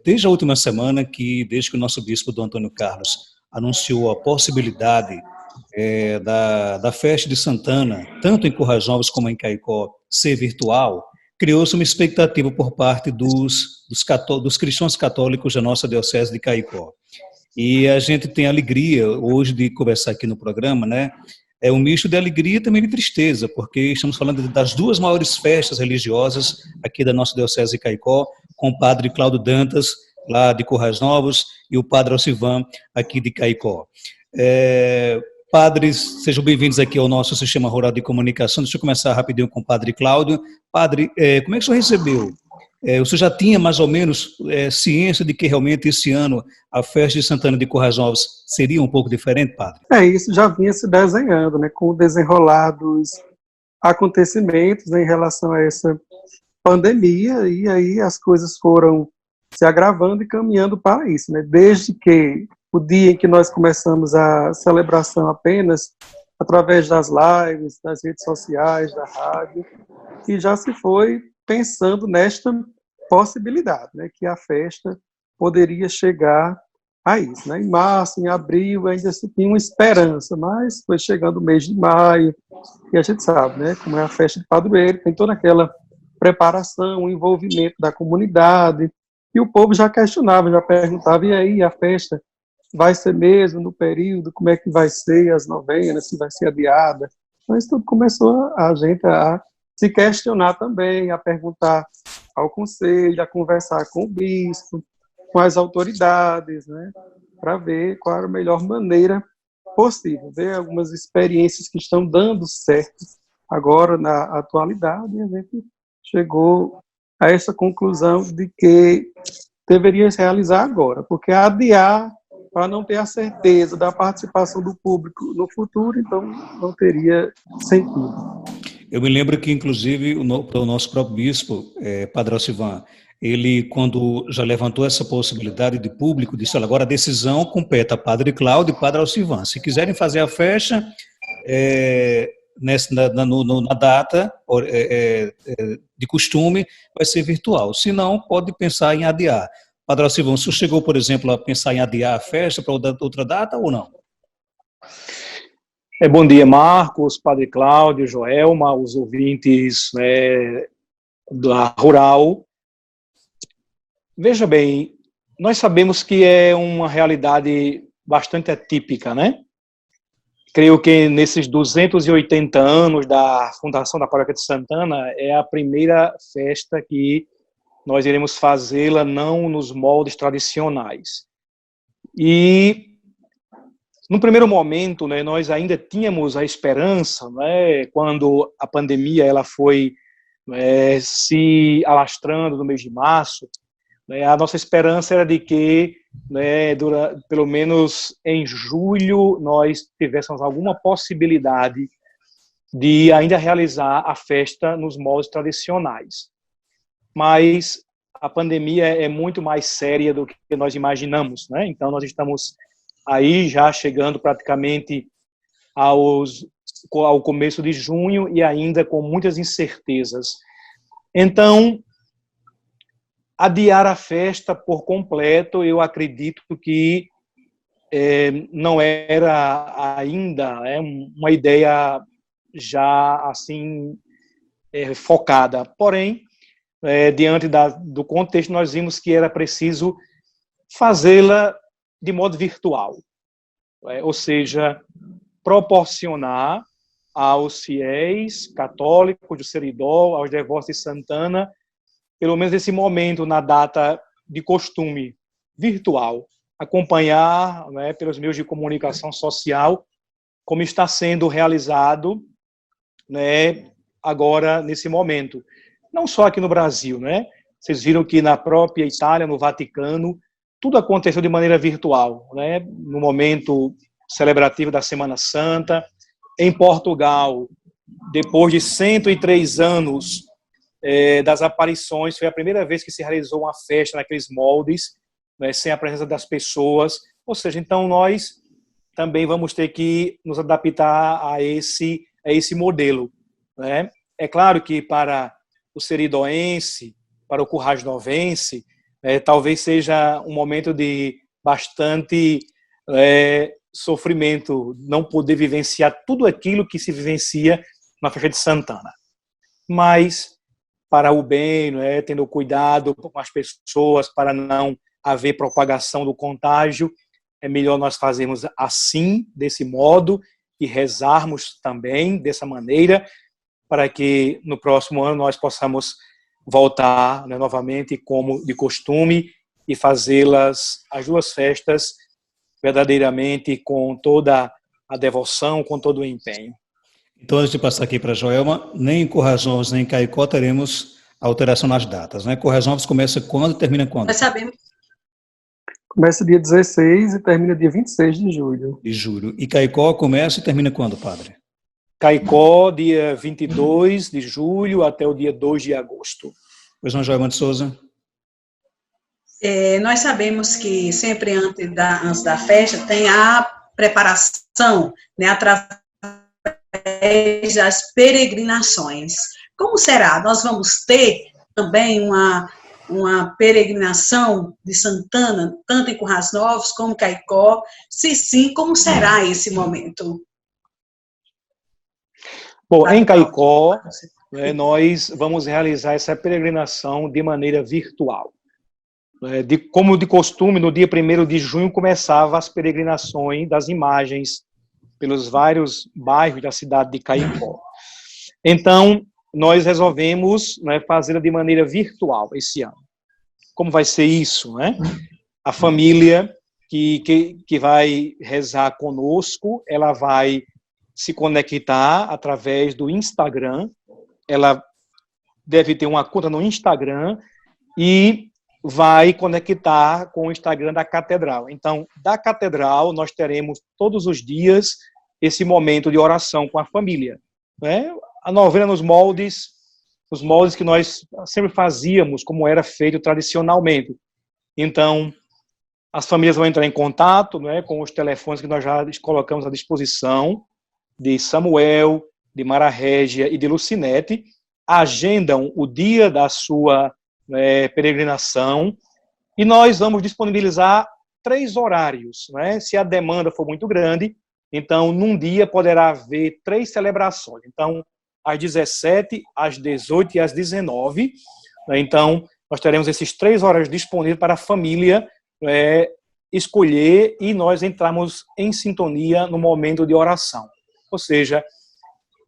Desde a última semana, desde que o nosso bispo Dom Antônio Carlos anunciou a possibilidade da festa de Santana, tanto em Currais Novos como em Caicó, ser virtual, criou-se uma expectativa por parte dos cristãos católicos da nossa Diocese de Caicó. E a gente tem alegria hoje de conversar aqui no programa, né? É um misto de alegria e também de tristeza, porque estamos falando das duas maiores festas religiosas aqui da nossa Diocese de Caicó, com o padre Cláudio Dantas, lá de Currais Novos, e o padre Alcivan, aqui de Caicó. Padres, sejam bem-vindos aqui ao nosso Sistema Rural de Comunicação. Deixa eu começar rapidinho com o padre Cláudio. Padre, como é que o senhor recebeu? O senhor já tinha mais ou menos ciência de que realmente esse ano a festa de Santana de Currais Novos seria um pouco diferente, padre? Isso já vinha se desenhando, né, com o desenrolar dos acontecimentos, né, em relação a essa pandemia, e aí as coisas foram se agravando e caminhando para isso, né, desde que o dia em que nós começamos a celebração apenas através das lives, das redes sociais, da rádio, e já se foi pensando nesta possibilidade, né, que a festa poderia chegar a isso, né? Em março, em abril, ainda se tinha uma esperança, mas foi chegando o mês de maio, e a gente sabe, né, como é a festa de padroeiro, tem toda aquela preparação, o envolvimento da comunidade, e o povo já questionava, já perguntava, e aí, a festa vai ser mesmo no período, como é que vai ser as novenas, se vai ser adiada? Então isso tudo começou a gente a se questionar também, a perguntar ao conselho, a conversar com o bispo, com as autoridades, né, para ver qual era a melhor maneira possível, ver algumas experiências que estão dando certo agora na atualidade, e a gente chegou a essa conclusão de que deveria se realizar agora, porque adiar para não ter a certeza da participação do público no futuro, então não teria sentido. Eu me lembro que, inclusive, o nosso próprio bispo, Padre Alcivan, ele, quando já levantou essa possibilidade de público, disse, olha, agora a decisão compete a Padre Cláudio e Padre Alcivan. Se quiserem fazer a festa na data de costume, vai ser virtual. Se não, pode pensar em adiar. Padre Alcivan, o senhor chegou, por exemplo, a pensar em adiar a festa para outra data ou não? Bom dia, Marcos, Padre Cláudio, Joelma, os ouvintes da Rural. Veja bem, nós sabemos que é uma realidade bastante atípica, né? Creio que nesses 280 anos da fundação da Paróquia de Santana, é a primeira festa que nós iremos fazê-la não nos moldes tradicionais. E no primeiro momento, né, nós ainda tínhamos a esperança, né, quando a pandemia ela foi se alastrando no mês de março, né, a nossa esperança era de que, né, pelo menos em julho, nós tivéssemos alguma possibilidade de ainda realizar a festa nos moldes tradicionais. Mas a pandemia é muito mais séria do que nós imaginamos, né? Então nós estamos aí já chegando praticamente ao começo de junho e ainda com muitas incertezas. Então, adiar a festa por completo, eu acredito que não era ainda uma ideia já assim focada. Porém, diante do contexto, nós vimos que era preciso fazê-la de modo virtual, ou seja, proporcionar aos fiéis católicos do Seridó, aos devotos de Santana, pelo menos esse momento na data de costume virtual, acompanhar, né, pelos meios de comunicação social como está sendo realizado, né, agora nesse momento. Não só aqui no Brasil, né? Vocês viram que na própria Itália, no Vaticano, tudo aconteceu de maneira virtual, né? No momento celebrativo da Semana Santa. Em Portugal, depois de 103 anos das aparições, foi a primeira vez que se realizou uma festa naqueles moldes, né, sem a presença das pessoas. Ou seja, então nós também vamos ter que nos adaptar a esse modelo, né? É claro que para o seridoense, para o currasnovense, talvez seja um momento de bastante sofrimento, não poder vivenciar tudo aquilo que se vivencia na festa de Santana. Mas, para o bem, tendo cuidado com as pessoas, para não haver propagação do contágio, é melhor nós fazermos assim, desse modo, e rezarmos também dessa maneira, para que no próximo ano nós possamos voltar novamente, como de costume, e fazê-las, as duas festas, verdadeiramente com toda a devoção, com todo o empenho. Então, antes de passar aqui para a Joelma, nem em Currais Novos, nem em Caicó teremos alteração nas datas, né? Currais Novos começa quando e termina quando? Nós sabemos. Começa dia 16 e termina dia 26 de julho. De julho. E Caicó começa e termina quando, padre? Caicó, dia 22 de julho até o dia 2 de agosto. Pois não, Joelma de Souza? Nós sabemos que sempre antes da festa tem a preparação, né, através das peregrinações. Como será? Nós vamos ter também uma peregrinação de Santana, tanto em Currais Novos como Caicó? Se sim, como será esse momento? Bom, em Caicó, nós vamos realizar essa peregrinação de maneira virtual. Como de costume, no dia 1º de junho começava as peregrinações das imagens pelos vários bairros da cidade de Caicó. Então, nós resolvemos fazê-la de maneira virtual esse ano. Como vai ser isso? A família que vai rezar conosco, ela vai se conectar através do Instagram. Ela deve ter uma conta no Instagram e vai conectar com o Instagram da Catedral. Então, da Catedral, nós teremos todos os dias esse momento de oração com a família. A novena nos moldes que nós sempre fazíamos, como era feito tradicionalmente. Então, as famílias vão entrar em contato com os telefones que nós já colocamos à disposição, de Samuel, de Mara Régia e de Lucinete, agendam o dia da sua peregrinação, e nós vamos disponibilizar 3 horários. Se a demanda for muito grande, então, num dia poderá haver 3 celebrações. Então, às 17, às 18 e às 19. Então, nós teremos esses 3 horários disponíveis para a família escolher, e nós entramos em sintonia no momento de oração. Ou seja,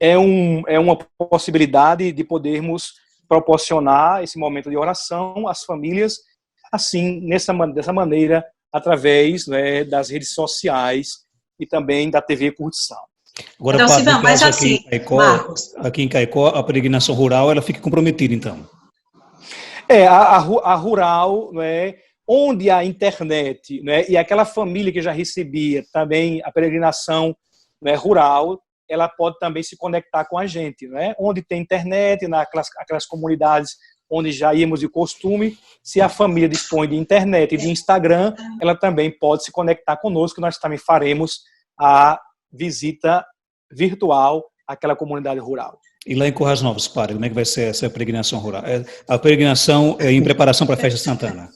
é uma possibilidade de podermos proporcionar esse momento de oração às famílias, assim, dessa maneira, através das redes sociais e também da TV Curtição. Agora, então, Silvão, mas assim, Marcos, aqui em Caicó, a peregrinação rural, ela fica comprometida, então? A rural, onde a internet, e aquela família que já recebia também a peregrinação rural, ela pode também se conectar com a gente, onde tem internet, aquelas comunidades onde já íamos de costume. Se a família dispõe de internet e de Instagram, ela também pode se conectar conosco, nós também faremos a visita virtual àquela comunidade rural. E lá em Currais Novos, padre, como é que vai ser essa peregrinação rural? A peregrinação é em preparação para a festa de Santana.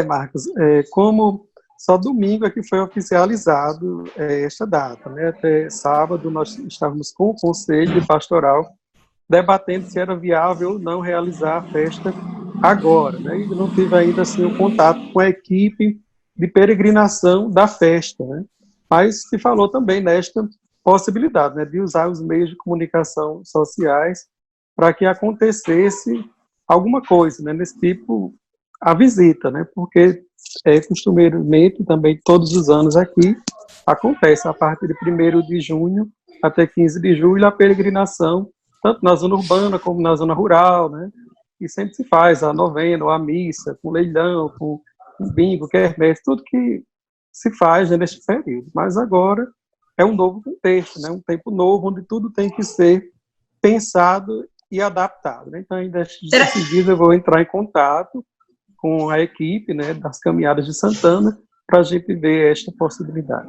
Marcos, como só domingo é que foi oficializado esta data, Até sábado nós estávamos com o Conselho Pastoral debatendo se era viável ou não realizar a festa agora, E não tive ainda assim o contato com a equipe de peregrinação da festa, Mas se falou também nesta possibilidade, de usar os meios de comunicação sociais para que acontecesse alguma coisa, nesse tipo, a visita, Porque costumeiramente também todos os anos aqui acontece a partir de 1º de junho até 15 de julho a peregrinação, tanto na zona urbana como na zona rural, E sempre se faz a novena, a missa, com leilão, com bingo, quermesse, tudo que se faz neste período. Mas agora é um novo contexto, um tempo novo onde tudo tem que ser pensado e adaptado. Então, ainda esses dias eu vou entrar em contato com a equipe das caminhadas de Santana para a gente ver esta possibilidade.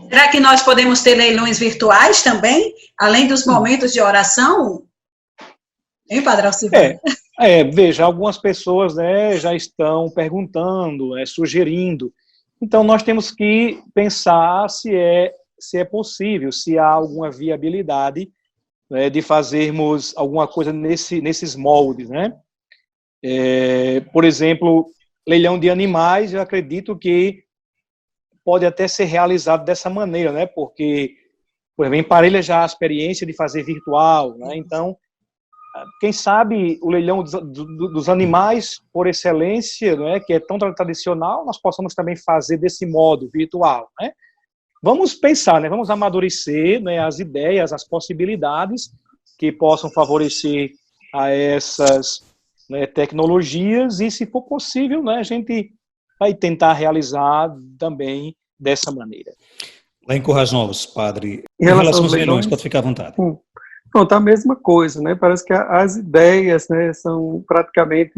Será que nós podemos ter leilões virtuais também, além dos momentos de oração? Hein, Padre Alcivar? Veja, algumas pessoas, né, já estão perguntando, sugerindo. Então, nós temos que pensar se é possível, se há alguma viabilidade, né, de fazermos alguma coisa nesses moldes, né? Por exemplo, leilão de animais, eu acredito que pode até ser realizado dessa maneira, né? Porque, por exemplo, emparelha já a experiência de fazer virtual, né? Então, quem sabe o leilão dos animais por excelência, né, que é tão tradicional, nós possamos também fazer desse modo virtual, né? Vamos pensar, né, vamos amadurecer, né, as ideias, as possibilidades que possam favorecer a essas, né, tecnologias e, se for possível, né, a gente vai tentar realizar também dessa maneira. Lá em Currais Novos, padre, Em em relação relação aos aos leilões, leilões, pode ficar à vontade. pronto, a mesma coisa, né? Parece que as ideias, né, são praticamente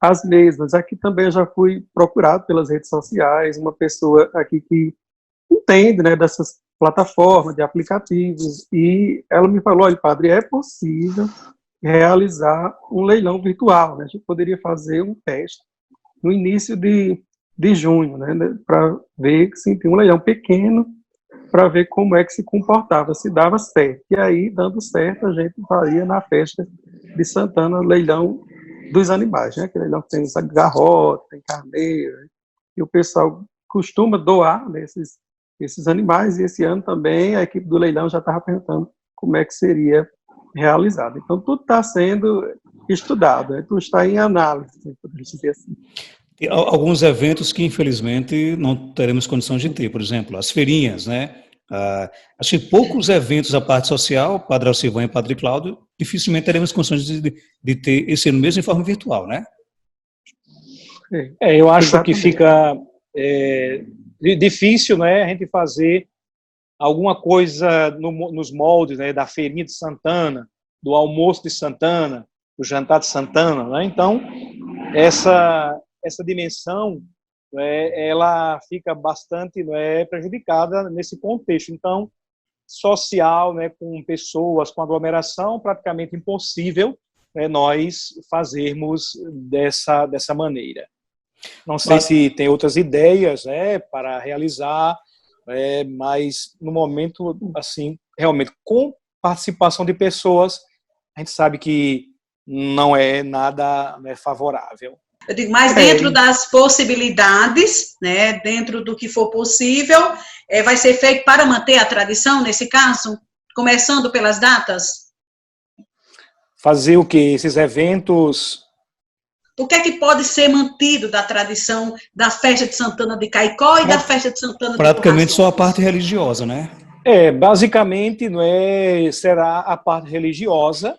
as mesmas. Aqui também eu já fui procurado pelas redes sociais, uma pessoa aqui que entende, né, dessas plataformas, de aplicativos, e ela me falou, olha, padre, é possível realizar um leilão virtual, né? A gente poderia fazer um teste no início de junho, né, para ver se tem um leilão pequeno, para ver como é que se comportava, se dava certo. E aí, dando certo, a gente faria na festa de Santana leilão dos animais, né? Que leilão que tem garrote, tem carneiro, né? E o pessoal costuma doar, né, esses animais, e esse ano também a equipe do leilão já estava perguntando como é que seria realizado. Então, tudo está sendo estudado, né? Tudo está em análise, poderia dizer assim. Tem alguns eventos que, infelizmente, não teremos condições de ter, por exemplo, as feirinhas, né? Acho que poucos eventos da parte social, Padre Alcivan e Padre Cláudio, dificilmente teremos condições de ter esse ano mesmo em forma virtual, né? Eu acho Exatamente. que fica difícil, né, a gente fazer alguma coisa nos moldes, né, da feirinha de Santana, do almoço de Santana, do jantar de Santana, né? Então, essa dimensão, né, ela fica bastante, né, prejudicada nesse contexto. Então, social, né, com pessoas, com aglomeração, praticamente impossível, né, nós fazermos dessa maneira. Não sei se tem outras ideias, né, para realizar, mas no momento, assim, realmente, com participação de pessoas, a gente sabe que não é nada, né, favorável. Eu digo, mas dentro das possibilidades, né, dentro do que for possível, vai ser feito para manter a tradição, nesse caso, começando pelas datas? Fazer o quê? Esses eventos... O que é que pode ser mantido da tradição da festa de Santana de Caicó e da festa de Santana de Praticamente só a Currais Novos? parte religiosa, né? Basicamente, não é, será a parte religiosa,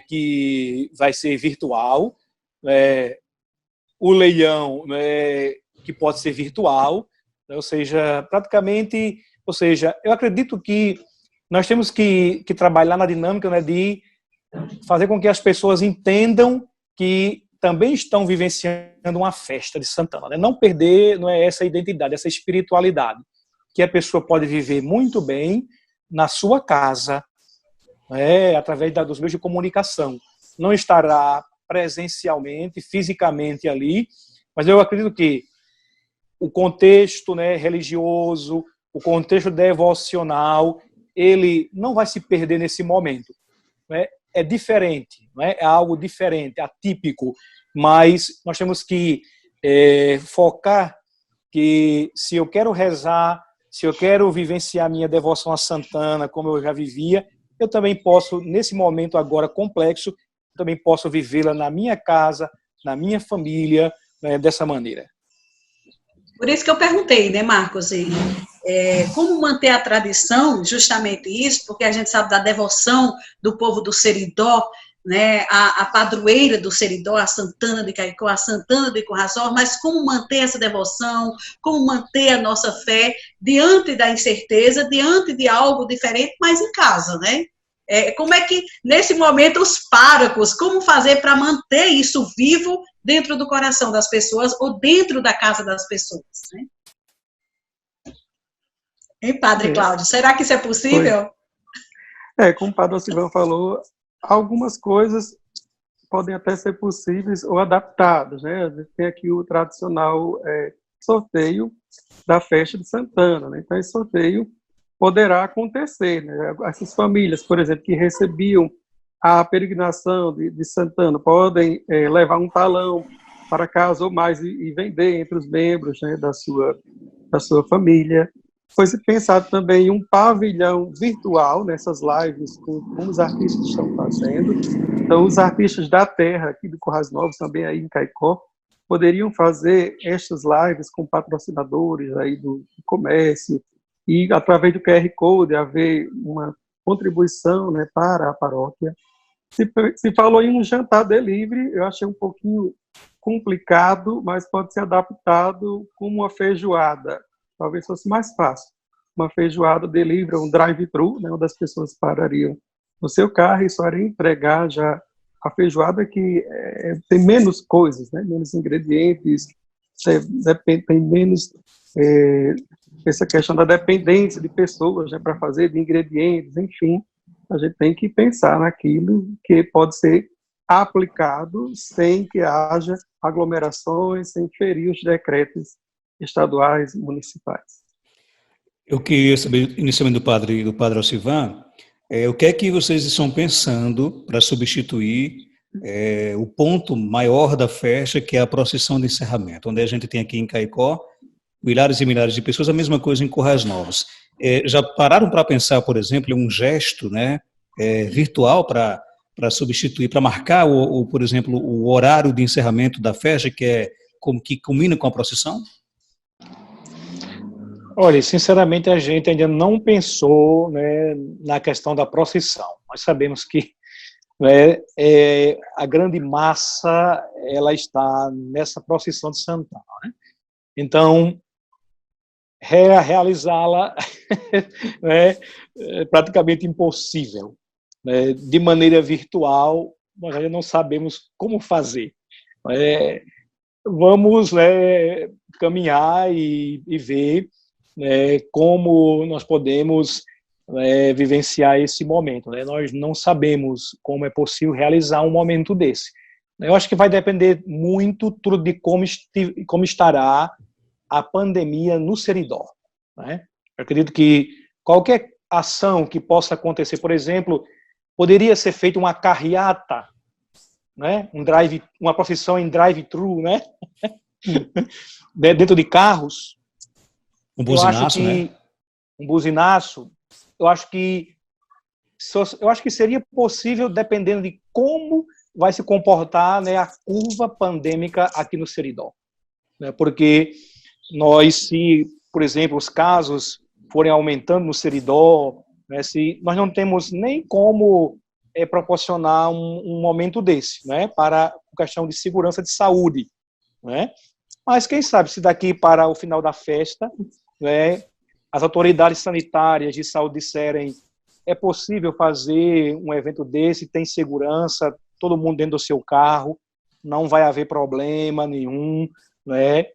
que vai ser virtual, o leilão, que pode ser virtual, ou seja, praticamente, ou seja, eu acredito que nós temos que trabalhar na dinâmica, né, de fazer com que as pessoas entendam que também estão vivenciando uma festa de Santana, né? Não perder, não é, essa identidade, essa espiritualidade, que a pessoa pode viver muito bem na sua casa, através dos meios de comunicação. Não estará presencialmente, fisicamente ali, mas eu acredito que o contexto, né, religioso, o contexto devocional, ele não vai se perder nesse momento, né? É diferente, é algo diferente, atípico, mas nós temos que focar que, se eu quero rezar, se eu quero vivenciar minha devoção a Santana como eu já vivia, eu também posso, nesse momento agora complexo, também posso vivê-la na minha casa, na minha família, né, dessa maneira. Por isso que eu perguntei, né, Marcos, como manter a tradição, justamente isso, porque a gente sabe da devoção do povo do Seridó, né, a padroeira do Seridó, a Santana de Caicó, a Santana de Currais Novos, mas como manter essa devoção, como manter a nossa fé diante da incerteza, diante de algo diferente, mas em casa, né? Como é que, nesse momento, os párocos, como fazer para manter isso vivo dentro do coração das pessoas ou dentro da casa das pessoas, né? Hein, Padre Cláudio, será que isso é possível? Como o Padre Alcivan falou, algumas coisas podem até ser possíveis ou adaptados, né? A gente tem aqui o tradicional sorteio da festa de Santana, né? Então, esse sorteio poderá acontecer, né? Essas famílias, por exemplo, que recebiam a peregrinação de Santana, podem levar um talão para casa ou mais e vender entre os membros, né, da sua família. Foi-se pensado também em um pavilhão virtual nessas lives, como os artistas estão fazendo. Então, os artistas da terra, aqui do Currais Novos, também aí em Caicó, poderiam fazer estas lives com patrocinadores aí do comércio e, através do QR Code, haver uma contribuição, né, para a paróquia. Se falou em um jantar delivery, eu achei um pouquinho complicado, mas pode ser adaptado como uma feijoada. Talvez fosse mais fácil. Uma feijoada delivery, um drive-thru, né, onde as pessoas parariam no seu carro e só iriam entregar já a feijoada, que tem menos coisas, né, menos ingredientes, tem menos essa questão da dependência de pessoas, né, para fazer, de ingredientes, enfim. A gente tem que pensar naquilo que pode ser aplicado sem que haja aglomerações, sem ferir os decretos estaduais e municipais. Eu queria saber, inicialmente, do padre Alcivan, o que é que vocês estão pensando para substituir o ponto maior da festa, que é a procissão de encerramento, onde a gente tem aqui em Caicó milhares e milhares de pessoas, a mesma coisa em Currais Novos. Já pararam para pensar, por exemplo, em um gesto, né, virtual para substituir, para marcar, por exemplo, o horário de encerramento da festa, que combina com a procissão? Olha, sinceramente, a gente ainda não pensou, né, na questão da procissão. Nós sabemos que, né, a grande massa ela está nessa procissão de Santana, né? Então, realizá-la né, é praticamente impossível, né? De maneira virtual, nós ainda não sabemos como fazer. Vamos, né, caminhar e ver, né, como nós podemos vivenciar esse momento, né? Nós não sabemos como é possível realizar um momento desse. Eu acho que vai depender muito tudo de como estará a pandemia no Seridó, né? Eu acredito que qualquer ação que possa acontecer, por exemplo, poderia ser feita uma carreata, né? Uma procissão em drive-thru, né? Dentro de carros. Um buzinaço, né? Um buzinaço. Eu acho que seria possível, dependendo de como vai se comportar, né, a curva pandêmica aqui no Seridó, né? Porque se, por exemplo, os casos forem aumentando no Seridó, né, se nós não temos nem como proporcionar um momento desse, né, para a questão de segurança de saúde, né? Mas quem sabe se daqui para o final da festa, né, as autoridades sanitárias de saúde disserem é possível fazer um evento desse, tem segurança, todo mundo dentro do seu carro, não vai haver problema nenhum, né?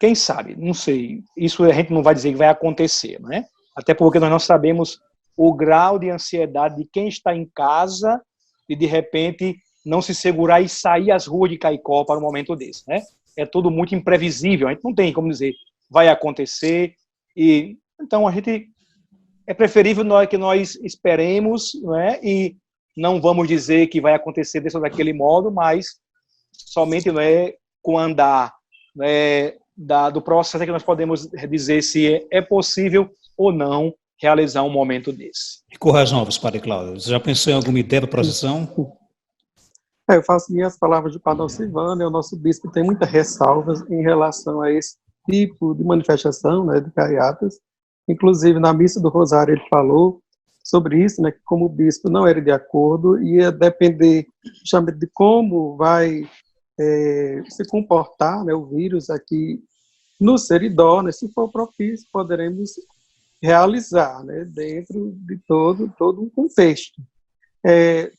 Quem sabe? Não sei. Isso a gente não vai dizer que vai acontecer, né? Até porque nós não sabemos o grau de ansiedade de quem está em casa e, de repente, não se segurar e sair às ruas de Caicó para um momento desse, né? É tudo muito imprevisível. A gente não tem como dizer vai acontecer. E então é preferível que nós esperemos, né? E não vamos dizer que vai acontecer desse ou daquele modo, mas somente, né, com o andar, né, do processo é que nós podemos dizer se é possível ou não realizar um momento desse. E Currais Novos, Padre Cláudio, você já pensou em alguma ideia para procissão? Eu faço minhas palavras de Padre Alcivan, né? O nosso bispo tem muitas ressalvas em relação a esse tipo de manifestação, né, de carreatas. Inclusive, na missa do Rosário, ele falou sobre isso, né, que como o bispo não era de acordo, ia depender justamente de como vai se comportar, né, o vírus aqui no Seridó, né, se for propício, poderemos realizar, né, dentro de todo um contexto.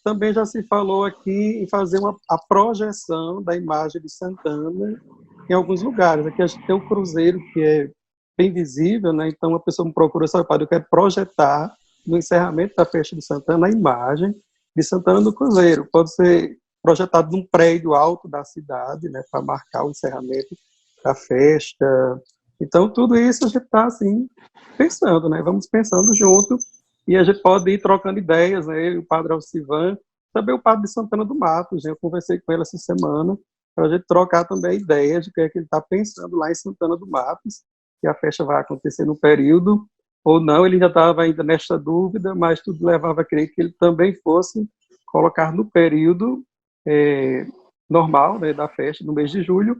Também já se falou aqui em fazer a projeção da imagem de Santana em alguns lugares. Aqui a gente tem um cruzeiro que é bem visível, né, então a pessoa me procura, sabe, padre, eu quero projetar no encerramento da festa de Santana a imagem de Santana no cruzeiro. Pode ser projetado num prédio alto da cidade, né, para marcar o encerramento da festa. Então, tudo isso a gente está, assim, pensando, né, vamos pensando junto, e a gente pode ir trocando ideias, né, eu, o padre Alcivan, também o padre de Santana do Matos, né, eu conversei com ele essa semana, para a gente trocar também ideias de que é que ele está pensando lá em Santana do Matos, que a festa vai acontecer no período, ou não, ele já estava ainda nesta dúvida, mas tudo levava a crer que ele também fosse colocar no período normal, né, da festa, no mês de julho,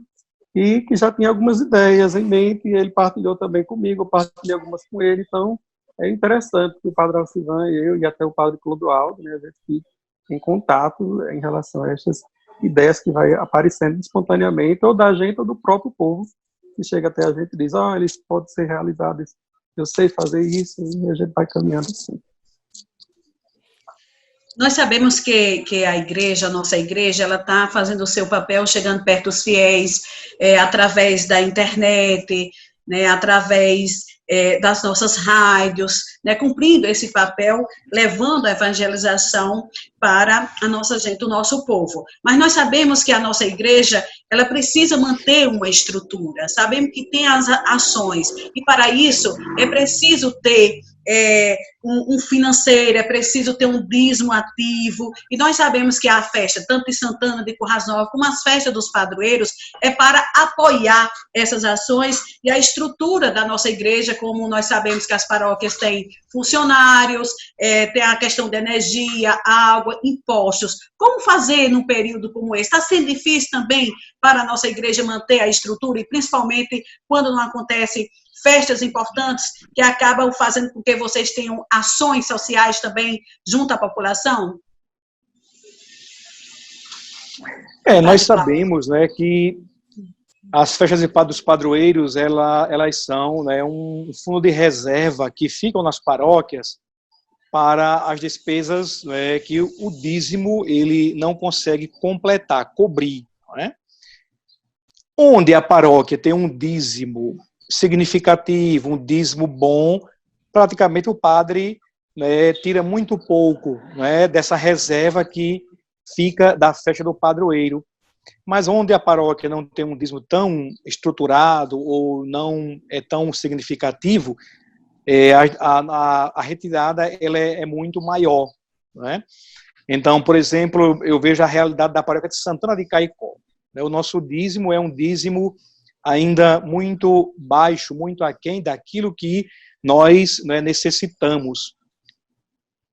e que já tinha algumas ideias em mente, e ele partilhou também comigo, eu partilhei algumas com ele, então é interessante que o padre Alcivan e eu, e até o padre Clodoaldo, né, a gente fique em contato em relação a essas ideias que vai aparecendo espontaneamente, ou da gente ou do próprio povo, que chega até a gente e diz, eles podem ser realizados, eu sei fazer isso, e a gente vai caminhando assim. Nós sabemos que a igreja, a nossa igreja, ela está fazendo o seu papel, chegando perto dos fiéis, através da internet, né, através das nossas rádios, né, cumprindo esse papel, levando a evangelização para a nossa gente, o nosso povo. Mas nós sabemos que a nossa igreja, ela precisa manter uma estrutura, sabemos que tem as ações, e para isso é preciso ter um financeiro, é preciso ter um dízimo ativo, e nós sabemos que a festa, tanto de Santana de Currais Novos, como as festas dos padroeiros, é para apoiar essas ações, e a estrutura da nossa igreja, como nós sabemos que as paróquias têm funcionários, tem a questão de energia, água, impostos. Como fazer num período como esse? Está sendo difícil também para a nossa igreja manter a estrutura, e principalmente quando não acontece festas importantes que acabam fazendo com que vocês tenham ações sociais também junto à população? Nós sabemos, né, que as festas dos padroeiros, elas são, né, um fundo de reserva que ficam nas paróquias para as despesas, né, que o dízimo ele não consegue completar, cobrir. Né? Onde a paróquia tem um dízimo significativo, um dízimo bom, praticamente o padre, né, tira muito pouco, né, dessa reserva que fica da festa do padroeiro. Mas onde a paróquia não tem um dízimo tão estruturado ou não é tão significativo, a retirada ela é muito maior. Né? Então, por exemplo, eu vejo a realidade da paróquia de Santana de Caicó. Né? O nosso dízimo é um dízimo ainda muito baixo, muito aquém daquilo que nós, né, necessitamos.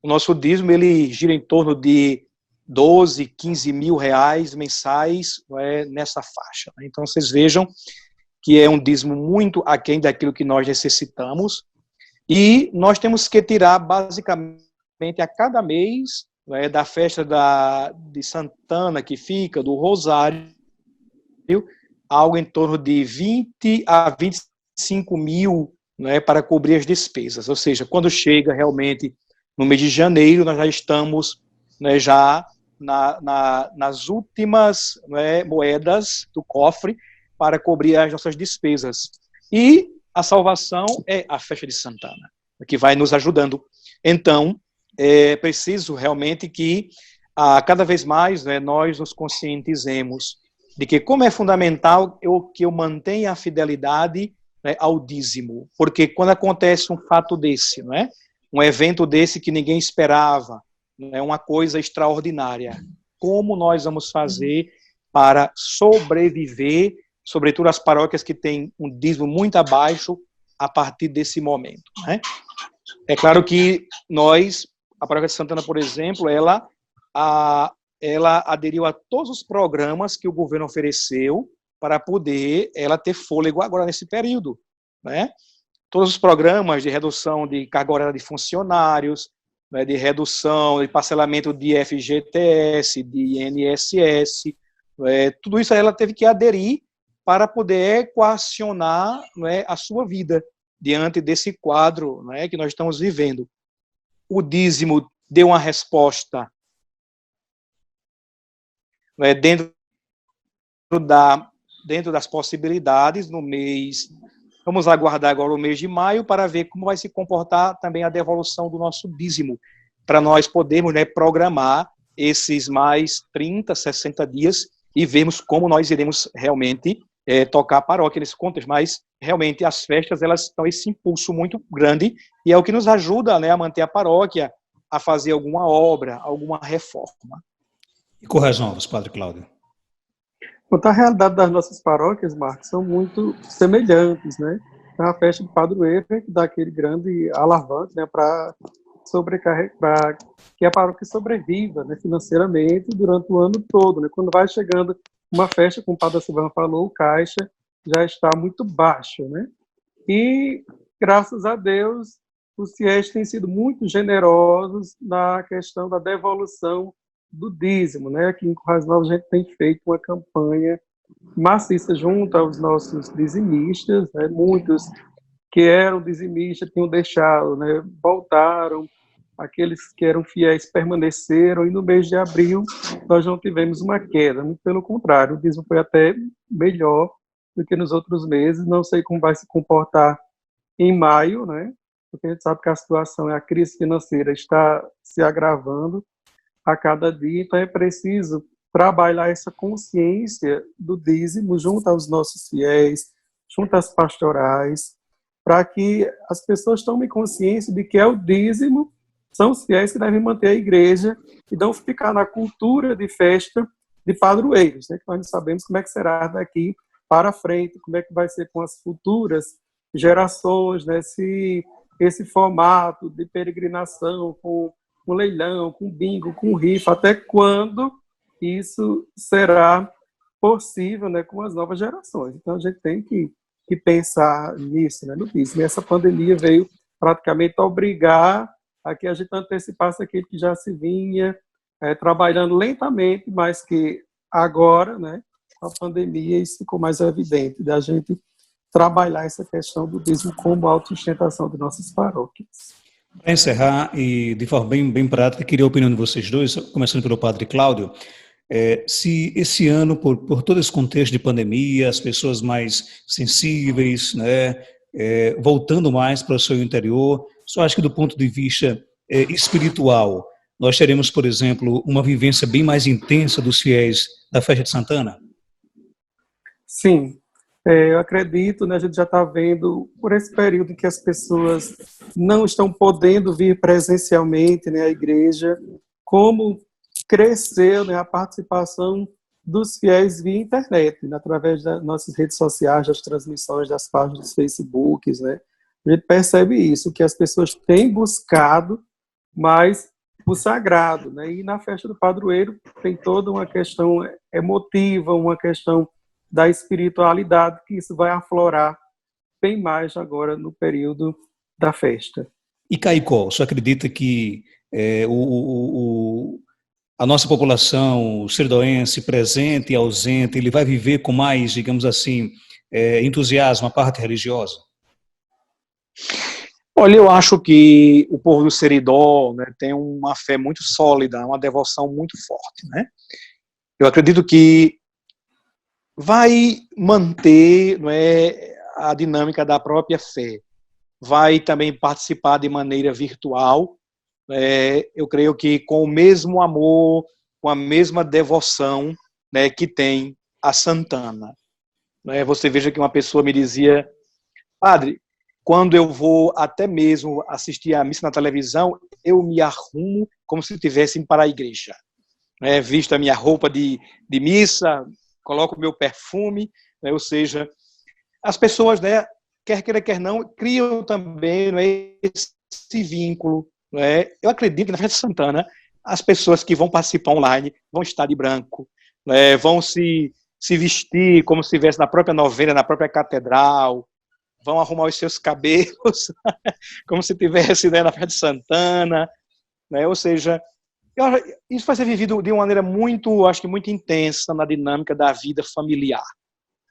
O nosso dízimo ele gira em torno de 12, 15 mil reais mensais, né, nessa faixa. Então, vocês vejam que é um dízimo muito aquém daquilo que nós necessitamos, e nós temos que tirar, basicamente, a cada mês, né, da festa de Santana, que fica, do Rosário, algo em torno de 20 a 25 mil, né, para cobrir as despesas. Ou seja, quando chega realmente no mês de janeiro, nós já estamos, né, já nas últimas, né, moedas do cofre para cobrir as nossas despesas. E a salvação é a festa de Santana, que vai nos ajudando. Então, é preciso realmente que cada vez mais, né, nós nos conscientizemos de que como é fundamental que eu mantenha a fidelidade, né, ao dízimo, porque quando acontece um fato desse, né, um evento desse que ninguém esperava, né, uma coisa extraordinária, como nós vamos fazer para sobreviver, sobretudo as paróquias que têm um dízimo muito abaixo a partir desse momento? Né? É claro que nós, a paróquia de Santana, por exemplo, ela aderiu a todos os programas que o governo ofereceu para poder ela ter fôlego agora nesse período. Né? Todos os programas de redução de carga horária de funcionários, né, de redução, de parcelamento de FGTS, de INSS, tudo isso ela teve que aderir para poder equacionar, né, a sua vida diante desse quadro, né, que nós estamos vivendo. O dízimo deu uma resposta, né, dentro das possibilidades no mês. Vamos aguardar agora o mês de maio para ver como vai se comportar também a devolução do nosso dízimo, para nós podermos, né, programar esses mais 30, 60 dias e vermos como nós iremos realmente tocar a paróquia nesse contexto. Mas, realmente, as festas, elas dão esse impulso muito grande e é o que nos ajuda, né, a manter a paróquia, a fazer alguma obra, alguma reforma. E Currais Novos, Padre Cláudio? Quanto à realidade das nossas paróquias, Marcos, são muito semelhantes, né? A festa do padroeiro que dá aquele grande alavanque, né, para que a paróquia sobreviva, né, financeiramente durante o ano todo, né? Quando vai chegando uma festa, como o Padre Silvano falou, o caixa já está muito baixo, né? E, graças a Deus, os fiéis têm sido muito generosos na questão da devolução do dízimo, né? Aqui em Currais Novos a gente tem feito uma campanha maciça junto aos nossos dizimistas, né? Muitos que eram dizimistas tinham deixado, né? Voltaram, aqueles que eram fiéis permaneceram, e no mês de abril nós não tivemos uma queda, muito pelo contrário, o dízimo foi até melhor do que nos outros meses. Não sei como vai se comportar em maio, né? Porque a gente sabe que a situação, a crise financeira está se agravando a cada dia, então é preciso trabalhar essa consciência do dízimo junto aos nossos fiéis, junto às pastorais, para que as pessoas tomem consciência de que é o dízimo, são os fiéis que devem manter a igreja e não ficar na cultura de festa de padroeiros, né? Que nós não sabemos como é que será daqui para frente, como é que vai ser com as futuras gerações, né? Se esse formato de peregrinação com leilão, com bingo, com rifa, até quando isso será possível, né, com as novas gerações. Então a gente tem que pensar nisso, né, no dízimo. E essa pandemia veio praticamente obrigar a que a gente antecipasse aquilo que já se vinha trabalhando lentamente, mas que agora, né, com a pandemia, isso ficou mais evidente, da gente trabalhar essa questão do dízimo como autossustentação de nossas paróquias. Para encerrar, e de forma bem prática, queria a opinião de vocês dois, começando pelo Padre Cláudio, se esse ano, por todo esse contexto de pandemia, as pessoas mais sensíveis, né, voltando mais para o seu interior, só acho que do ponto de vista espiritual, nós teremos, por exemplo, uma vivência bem mais intensa dos fiéis da festa de Santana? Sim, eu acredito, né, a gente já está vendo, por esse período em que as pessoas não estão podendo vir presencialmente, né, à igreja, como cresceu, né, a participação dos fiéis via internet, né, através das nossas redes sociais, das transmissões, das páginas dos Facebooks, né. A gente percebe isso, que as pessoas têm buscado mais o sagrado, né, e na festa do padroeiro tem toda uma questão emotiva, uma questão da espiritualidade, que isso vai aflorar bem mais agora no período da festa. E Caicó, você acredita que a nossa população serdoense, presente e ausente, ele vai viver com mais, digamos assim, entusiasmo a parte religiosa? Olha, eu acho que o povo do Seridó, né, tem uma fé muito sólida, uma devoção muito forte, né? Eu acredito que vai manter, não é, a dinâmica da própria fé, vai também participar de maneira virtual. Eu creio que com o mesmo amor, com a mesma devoção, né, que tem a Santana. Você veja que uma pessoa me dizia: padre, quando eu vou até mesmo assistir a missa na televisão, eu me arrumo como se estivesse indo para a igreja. Visto a minha roupa de missa, coloco o meu perfume, ou seja, as pessoas, né, quer queira, quer não, criam também, esse vínculo. Eu acredito que na festa de Santana, as pessoas que vão participar online vão estar de branco, vão se vestir como se estivesse na própria novena, na própria catedral, vão arrumar os seus cabelos como se estivesse, né, na festa de Santana, ou seja, isso vai ser vivido de uma maneira muito, acho que muito intensa na dinâmica da vida familiar,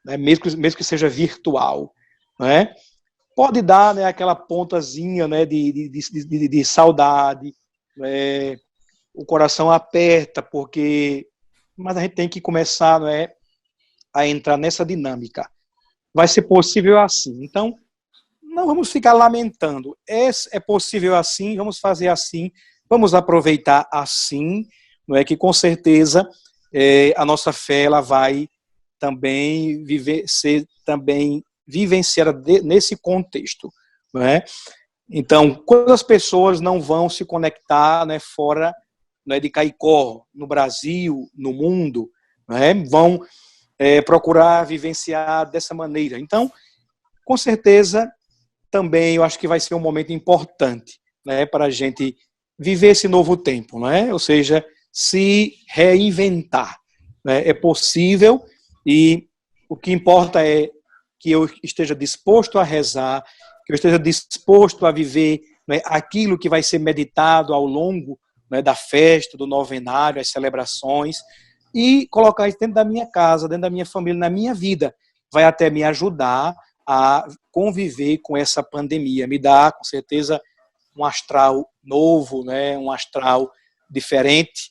né, mesmo que seja virtual, né? Pode dar, né, aquela pontazinha, né, de saudade, né, o coração aperta, mas a gente tem que começar, né, a entrar nessa dinâmica. Vai ser possível assim. Então, não vamos ficar lamentando. É possível assim, vamos fazer assim, vamos aproveitar assim, não é que com certeza a nossa fé ela vai também ser também vivenciada nesse contexto, não é? Então, quando as pessoas não vão se conectar, né, fora, né, de Caicó, no Brasil, no mundo, né, vão procurar vivenciar dessa maneira. Então, com certeza, também eu acho que vai ser um momento importante, né, para a gente viver esse novo tempo, né? Ou seja, se reinventar, né? É possível, e o que importa é que eu esteja disposto a rezar, que eu esteja disposto a viver, né, aquilo que vai ser meditado ao longo, né, da festa, do novenário, as celebrações, e colocar isso dentro da minha casa, dentro da minha família, na minha vida. Vai até me ajudar a conviver com essa pandemia, me dá, com certeza, um astral novo, né, um astral diferente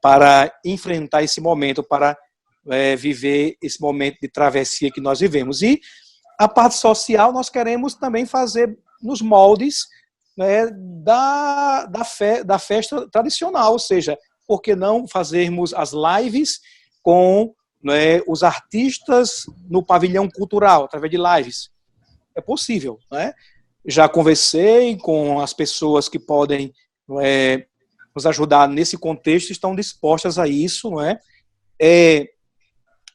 para enfrentar esse momento, para viver esse momento de travessia que nós vivemos. E a parte social nós queremos também fazer nos moldes, né, da festa tradicional, ou seja, por que não fazermos as lives com, né, os artistas no pavilhão cultural, através de lives? É possível, né? Já conversei com as pessoas que podem nos ajudar nesse contexto, estão dispostas a isso, não é?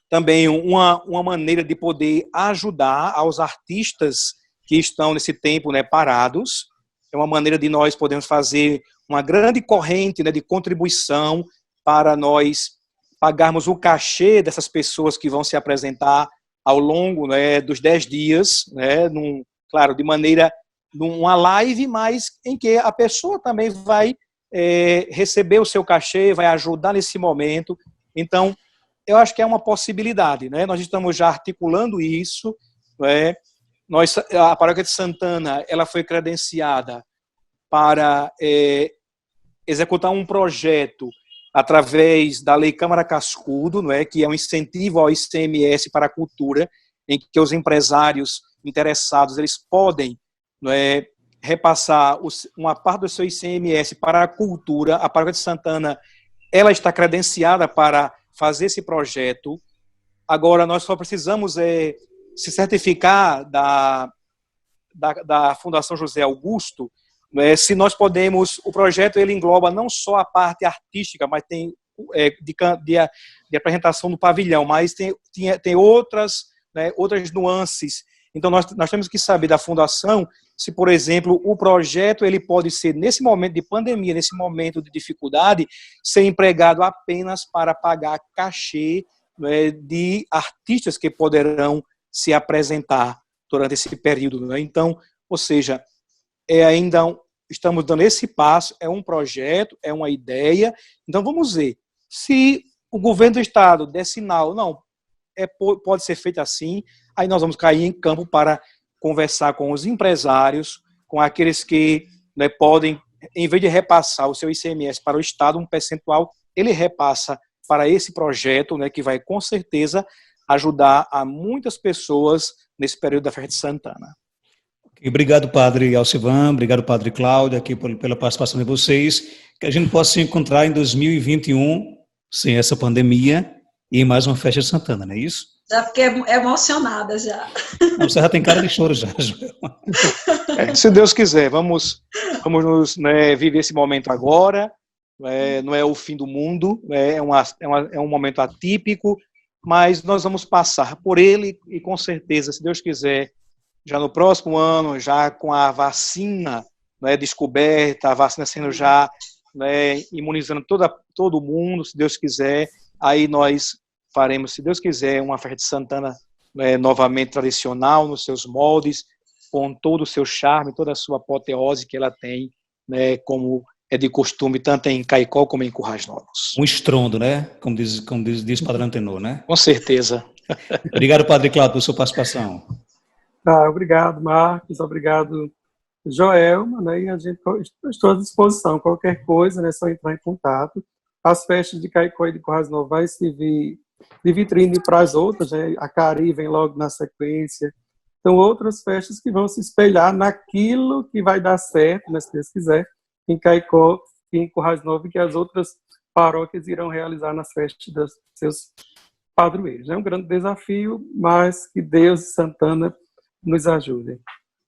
Também uma maneira de poder ajudar aos artistas que estão nesse tempo, né, parados. É uma maneira de nós podermos fazer uma grande corrente, né, de contribuição para nós pagarmos o cachê dessas pessoas que vão se apresentar ao longo, né, dos 10 dias, né, claro, de maneira, numa live, mas em que a pessoa também vai receber o seu cachê, vai ajudar nesse momento. Então, eu acho que é uma possibilidade, né? Nós estamos já articulando isso, né? A Paróquia de Santana, ela foi credenciada para executar um projeto através da Lei Câmara Cascudo, não é, que é um incentivo ao ICMS para a cultura, em que os empresários interessados eles podem, não é, repassar uma parte do seu ICMS para a cultura. A Paróquia de Santana ela está credenciada para fazer esse projeto. Agora, nós só precisamos se certificar da Fundação José Augusto, se nós podemos. O projeto ele engloba não só a parte artística, mas tem de apresentação do pavilhão, mas tem outras, né, outras nuances. Então, nós temos que saber da fundação se, por exemplo, o projeto ele pode ser, nesse momento de pandemia, nesse momento de dificuldade, ser empregado apenas para pagar cachê, né, de artistas que poderão se apresentar durante esse período. Né? Então, ou seja, estamos dando esse passo, é um projeto, é uma ideia. Então, vamos ver. Se o governo do Estado der sinal, não, pode ser feito assim, aí nós vamos cair em campo para conversar com os empresários, com aqueles que, né, podem, em vez de repassar o seu ICMS para o Estado, um percentual, ele repassa para esse projeto, né, que vai com certeza ajudar a muitas pessoas nesse período da Festa de Santana. Obrigado, Padre Alcivan, obrigado, Padre Cláudio, aqui pela participação de vocês, que a gente possa se encontrar em 2021, sem essa pandemia, e em mais uma Festa de Santana, não é isso? Já fiquei emocionada já. Não, você já tem cara de choro já, Joel. Se Deus quiser, vamos né, viver esse momento agora. Não é o fim do mundo, é um momento atípico, mas nós vamos passar por ele e com certeza, se Deus quiser, já no próximo ano, já com a vacina, né, descoberta, a vacina sendo já, né, imunizando todo mundo, se Deus quiser, aí nós faremos, se Deus quiser, uma Festa de Santana, né, novamente tradicional, nos seus moldes, com todo o seu charme, toda a sua apoteose que ela tem, né, como é de costume, tanto em Caicó como em Currais Novos. Um estrondo, né? Como diz o Padre Antenor, né? Com certeza. Obrigado, Padre Cláudio, pela sua participação. Obrigado, Marcos, obrigado, Joelma, né? E a gente estou à disposição, qualquer coisa, né? É só entrar em contato. As festas de Caicó e de Currais Novos vai servir de vitrine para as outras, né? A Cari vem logo na sequência. Então, outras festas que vão se espelhar naquilo que vai dar certo, né, se Deus quiser, em Caicó e em Currais Novos, que as outras paróquias irão realizar nas festas dos seus padroeiros. É um grande desafio, mas que Deus e Santana nos ajudem.